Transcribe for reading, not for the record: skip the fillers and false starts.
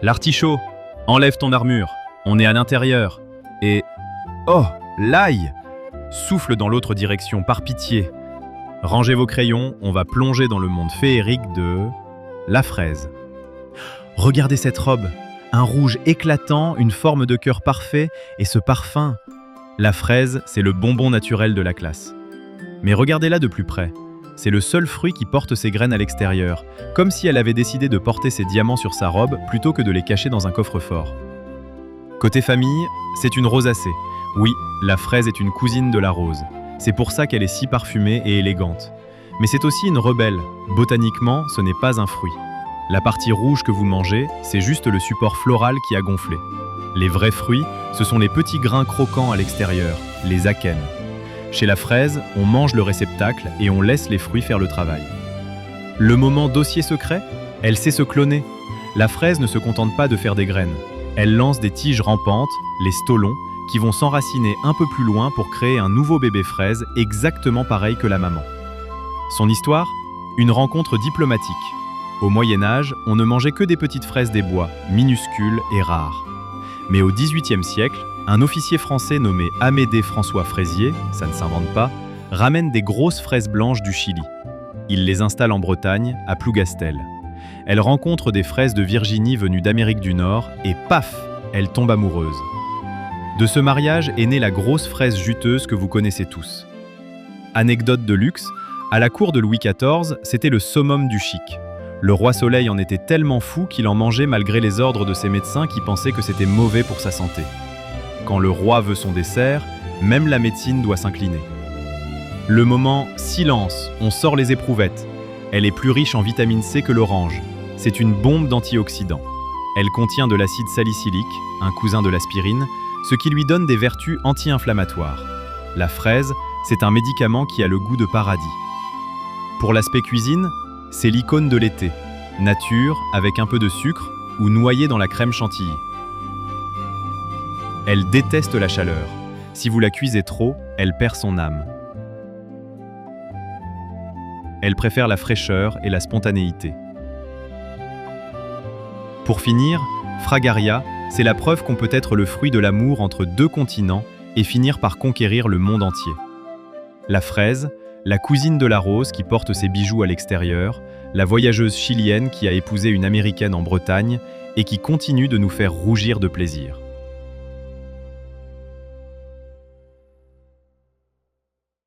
L'artichaut, enlève ton armure, on est à l'intérieur. Et... oh, l'ail! Souffle dans l'autre direction, par pitié. Rangez vos crayons, on va plonger dans le monde féerique de... la fraise. Regardez cette robe, un rouge éclatant, une forme de cœur parfait, et ce parfum. La fraise, c'est le bonbon naturel de la classe. Mais regardez-la de plus près. C'est le seul fruit qui porte ses graines à l'extérieur, comme si elle avait décidé de porter ses diamants sur sa robe plutôt que de les cacher dans un coffre-fort. Côté famille, c'est une rosacée. Oui, la fraise est une cousine de la rose. C'est pour ça qu'elle est si parfumée et élégante. Mais c'est aussi une rebelle. Botaniquement, ce n'est pas un fruit. La partie rouge que vous mangez, c'est juste le support floral qui a gonflé. Les vrais fruits, ce sont les petits grains croquants à l'extérieur, les akènes. Chez la fraise, on mange le réceptacle et on laisse les fruits faire le travail. Le moment dossier secret, elle sait se cloner. La fraise ne se contente pas de faire des graines. Elle lance des tiges rampantes, les stolons, qui vont s'enraciner un peu plus loin pour créer un nouveau bébé fraise exactement pareil que la maman. Son histoire ? Une rencontre diplomatique. Au Moyen-Âge, on ne mangeait que des petites fraises des bois, minuscules et rares. Mais au XVIIIe siècle, un officier français nommé Amédée François Fraisier, ça ne s'invente pas, ramène des grosses fraises blanches du Chili. Il les installe en Bretagne, à Plougastel. Elle rencontre des fraises de Virginie venues d'Amérique du Nord et paf, elle tombe amoureuse. De ce mariage est née la grosse fraise juteuse que vous connaissez tous. Anecdote de luxe, à la cour de Louis XIV, c'était le summum du chic. Le roi Soleil en était tellement fou qu'il en mangeait malgré les ordres de ses médecins qui pensaient que c'était mauvais pour sa santé. Quand le roi veut son dessert, même la médecine doit s'incliner. Le moment « silence », on sort les éprouvettes. Elle est plus riche en vitamine C que l'orange. C'est une bombe d'antioxydants. Elle contient de l'acide salicylique, un cousin de l'aspirine, ce qui lui donne des vertus anti-inflammatoires. La fraise, c'est un médicament qui a le goût de paradis. Pour l'aspect cuisine, c'est l'icône de l'été. Nature, avec un peu de sucre ou noyée dans la crème chantilly. Elle déteste la chaleur. Si vous la cuisez trop, elle perd son âme. Elle préfère la fraîcheur et la spontanéité. Pour finir, Fragaria, c'est la preuve qu'on peut être le fruit de l'amour entre deux continents et finir par conquérir le monde entier. La fraise, la cousine de la rose qui porte ses bijoux à l'extérieur, la voyageuse chilienne qui a épousé une américaine en Bretagne et qui continue de nous faire rougir de plaisir.